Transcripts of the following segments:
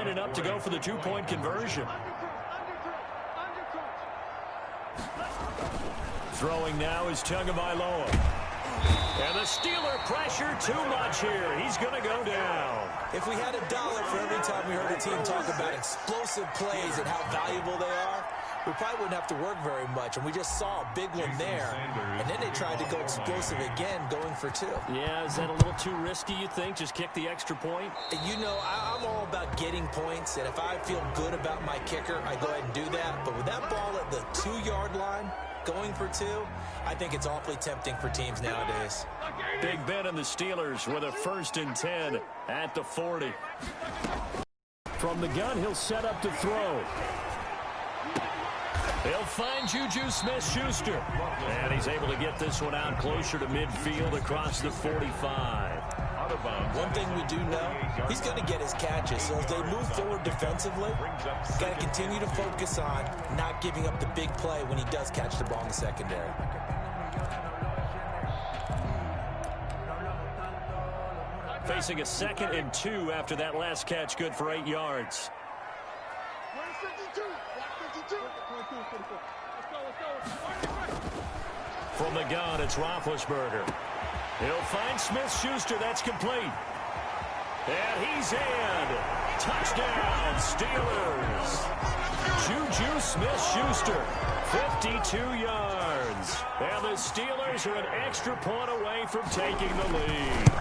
lining up to go for the two-point conversion. Throwing now is Tagovailoa. And the Steeler pressure too much here. He's going to go down. If we had $1 for every time we heard a team talk about explosive plays and how valuable they are, we probably wouldn't have to work very much. And we just saw a big one there. And then they tried to go explosive again, going for 2. Yeah, is that a little too risky, you think? Just kick the extra point? You know, I'm all about getting points. And if I feel good about my kicker, I go ahead and do that. But with that ball at the 2-yard line, going for 2, I think it's awfully tempting for teams nowadays. Big Ben and the Steelers with a 1st and 10 at the 40. From the gun, he'll set up to throw. He'll find Juju Smith-Schuster. And he's able to get this one out closer to midfield across the 45. One thing we do know, he's going to get his catches. So as they move forward defensively, got to continue to focus on not giving up the big play when he does catch the ball in the secondary. Facing a 2nd and 2 after that last catch, good for 8 yards. From the gun, it's Roethlisberger. He'll find Smith-Schuster. That's complete. And he's in. Touchdown, Steelers. Juju Smith-Schuster, 52 yards. And the Steelers are an extra point away from taking the lead.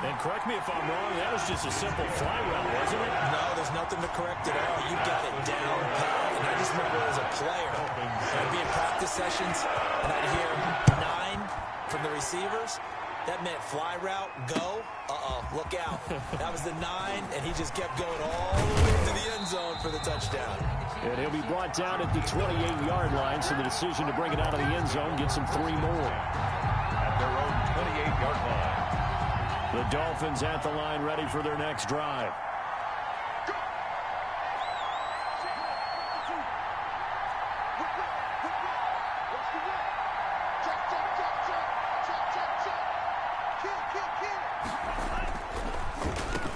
And correct me if I'm wrong, that was just a simple fly route, wasn't it? No, there's nothing to correct at all. You got it down pat. And I just remember as a player, I'd be in practice sessions, and I'd hear 9 from the receivers. That meant fly route, go. Look out. That was the 9, and he just kept going all the way to the end zone for the touchdown. And he'll be brought down at the 28-yard line, so the decision to bring it out of the end zone gets him 3 more. At their own 28-yard line. The Dolphins at the line, ready for their next drive.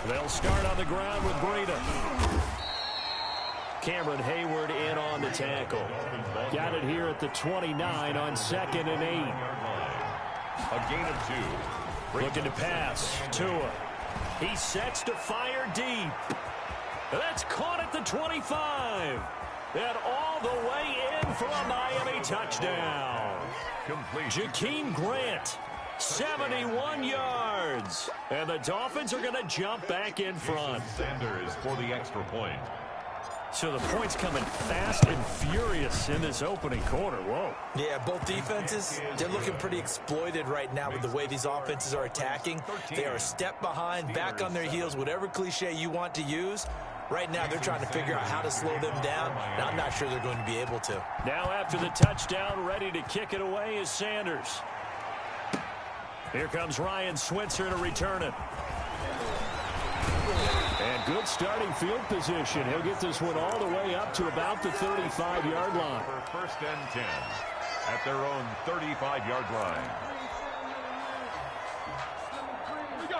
They'll start on the ground with Breida. Cameron Hayward in on the tackle. Got it here at the 29 on 2nd and 8. A gain of 2. Looking to pass. Tua. He sets to fire deep. That's caught at the 25. And all the way in for a Miami touchdown. Complete. Jakeem Grant, 71 yards. And the Dolphins are going to jump back in front. Sanders for the extra point. So the points coming fast and furious in this opening quarter. Whoa. Yeah, both defenses, they're looking pretty exploited right now with the way these offenses are attacking. They are a step behind, back on their heels, whatever cliche you want to use. Right now, they're trying to figure out how to slow them down, and I'm not sure they're going to be able to. Now after the touchdown, ready to kick it away is Sanders. Here comes Ryan Switzer to return it. And good starting field position. He'll get this one all the way up to about the 35-yard line. For 1st and 10 at their own 35-yard line.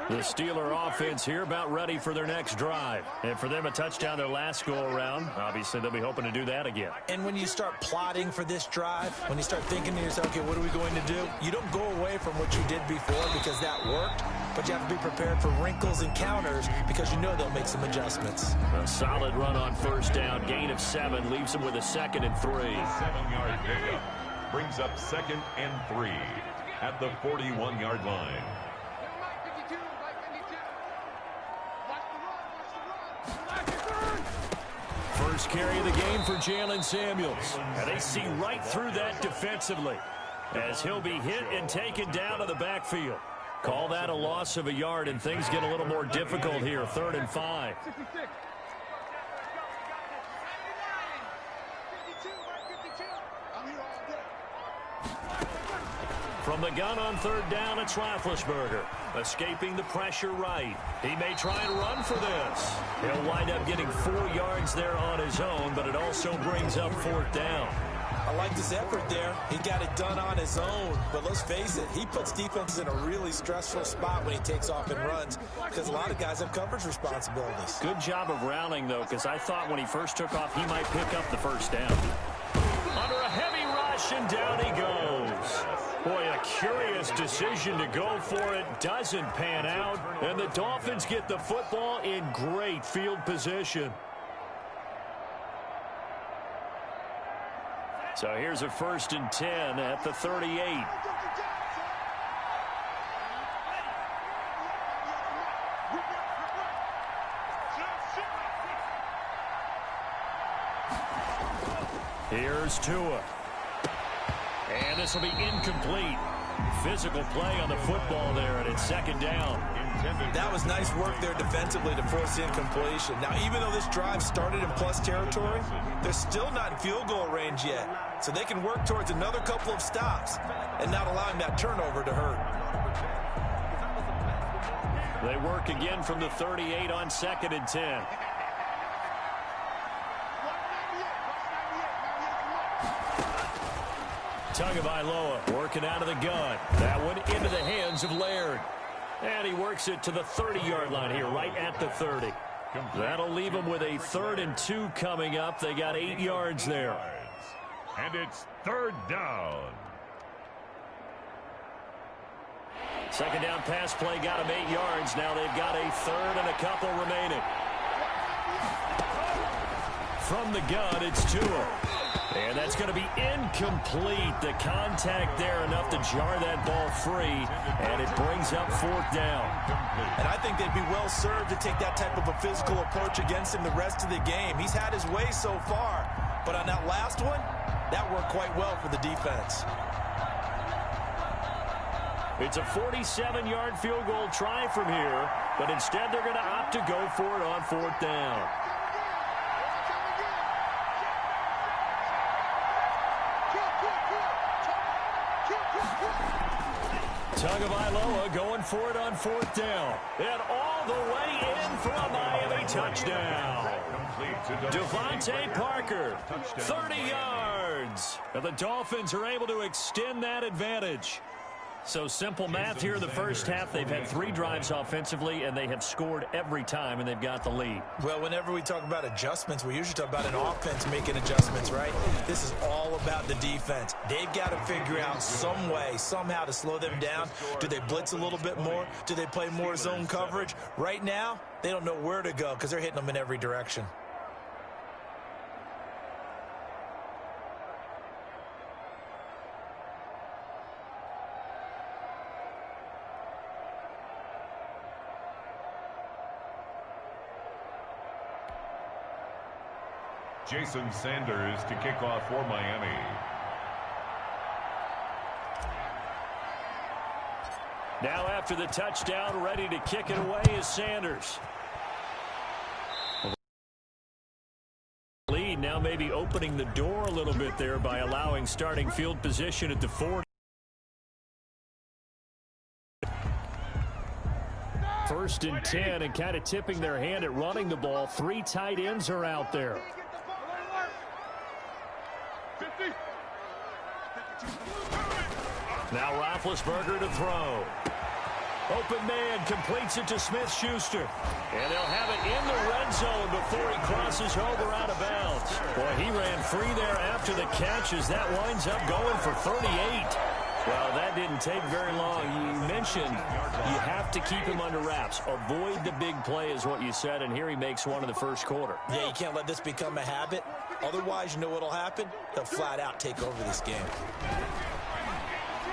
The Steeler offense here about ready for their next drive. And for them, a touchdown their last go-around. Obviously, they'll be hoping to do that again. And when you start plotting for this drive, when you start thinking to yourself, okay, what are we going to do? You don't go away from what you did before because that worked. But you have to be prepared for wrinkles and counters because you know they'll make some adjustments. A solid run on 1st down. Gain of 7 leaves them with a 2nd and 3. 7-yard pickup brings up 2nd and 3 at the 41-yard line. First carry of the game for Jalen Samuels. And they see right through that defensively as he'll be hit and taken down to the backfield. Call that a loss of a yard, and things get a little more difficult here. 3rd and 5. From the gun on 3rd down, it's Roethlisberger. Escaping the pressure right. He may try and run for this. He'll wind up getting 4 yards there on his own, but it also brings up 4th down. I like this effort there. He got it done on his own. But let's face it, he puts defenses in a really stressful spot when he takes off and runs because a lot of guys have coverage responsibilities. Good job of rounding, though, because I thought when he first took off, he might pick up the first down. Under a heavy rush, and down he goes. Boy, a curious decision to go for it. Doesn't pan out. And the Dolphins get the football in great field position. So here's a 1st and 10 at the 38. Here's Tua. And this will be incomplete. Physical play on the football there, and it's 2nd down. That was nice work there defensively to force incompletion. Now, even though this drive started in plus territory, they're still not in field goal range yet. So they can work towards another couple of stops and not allowing that turnover to hurt. They work again from the 38 on 2nd and 10. Tagovailoa working out of the gun. That one into the hands of Laird. And he works it to the 30-yard line here, right at the 30. That'll leave him with a 3rd and 2 coming up. They got 8 yards there. And it's 3rd down. 2nd down pass play got him 8 yards. Now they've got a 3rd and a couple remaining. From the gun, it's Tua. And that's going to be incomplete. The contact there enough to jar that ball free, and it brings up 4th down. And I think they'd be well served to take that type of a physical approach against him the rest of the game. He's had his way so far, but on that last one, that worked quite well for the defense. It's a 47-yard field goal try from here, but instead they're going to opt to go for it on 4th down. Tagovailoa going for it on 4th down. And all the way in for a Miami touchdown. Devontae Parker, 30 yards. And the Dolphins are able to extend that advantage. So simple math here in the first half. They've had 3 drives offensively, and they have scored every time, and they've got the lead. Well, whenever we talk about adjustments, we usually talk about an offense making adjustments, right? This is all about the defense. They've got to figure out some way, somehow to slow them down. Do they blitz a little bit more? Do they play more zone coverage? Right now, they don't know where to go because they're hitting them in every direction. Jason Sanders to kick off for Miami. Now after the touchdown, ready to kick it away is Sanders. Lead now maybe opening the door a little bit there by allowing starting field position at the 40. 1st and 10, and kind of tipping their hand at running the ball. 3 tight ends are out there. Now Roethlisberger to throw. Open man completes it to Smith-Schuster. And they'll have it in the red zone before he crosses over out of bounds. Boy, he ran free there after the catch as that winds up going for 38. Well, that didn't take very long. You mentioned you have to keep him under wraps. Avoid the big play is what you said, and here he makes one in the first quarter. Yeah, you can't let this become a habit. Otherwise, you know what'll happen? They'll flat out take over this game.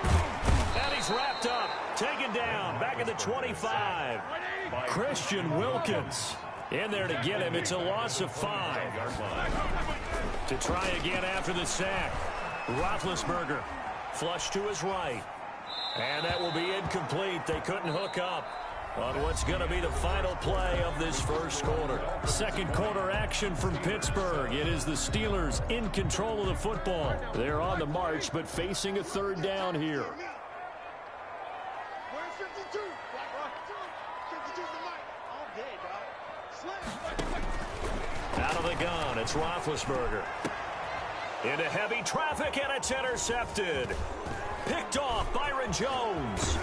And he's wrapped up, taken down, back at the 25. Christian Wilkins in there to get him. It's a loss of 5. To try again after the sack. Roethlisberger flush to his right. And that will be incomplete. They couldn't hook up on what's going to be the final play of this first quarter. Second quarter action from Pittsburgh. It is the Steelers in control of the football. They're on the march, but facing a 3rd down here. Out of the gun, it's Roethlisberger. Into heavy traffic, and it's intercepted. Picked off Byron Jones.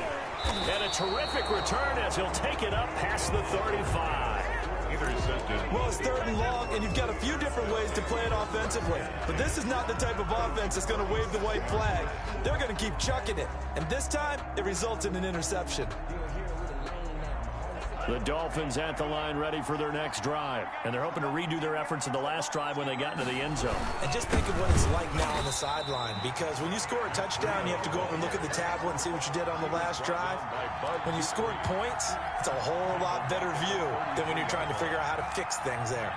And a terrific return as he'll take it up past the 35. Intercepted. Well, it's 3rd and long, and you've got a few different ways to play it offensively. But this is not the type of offense that's going to wave the white flag. They're going to keep chucking it. And this time, it results in an interception. The Dolphins at the line ready for their next drive. And they're hoping to redo their efforts in the last drive when they got into the end zone. And just think of what it's like now on the sideline, because when you score a touchdown, you have to go over and look at the tablet and see what you did on the last drive. When you scored points, it's a whole lot better view than when you're trying to figure out how to fix things there.